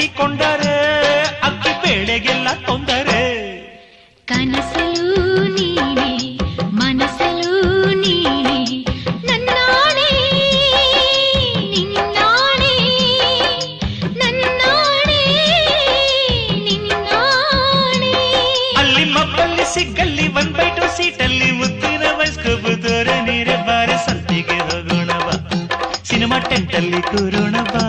ಕಟ್ಟಿಕೊಂಡರೆ ಅಕ್ಕಿ ಬೇಳೆಗೆಲ್ಲ ತೊಂದರೆ. ಕನಸಲು ನೀನೆ ಮನಸಲು ನೀನೆ ನನ್ನಾಣೆ ನಿನ್ನಾಣೆ ನನ್ನಾಣೆ ನಿನ್ನಾಣೆ. ಅಲ್ಲಿ ಮಬ್ಬಲ್ಲಿ ಸಿಗ್ಗಲ್ಲಿ 1/2 ಸೀಟಲ್ಲಿ ಮುತ್ತಿನ ವಯಸ್ಕೋಬುದೋರ ನೀರೆ ಬಾರೆ ಸಂತಿಗೆ ಹೋಗೋಣ ಬಾ, ಸಿನಿಮಾ ಟೆಂಟಲ್ಲಿ ಕೂರೋಣ ಬಾ.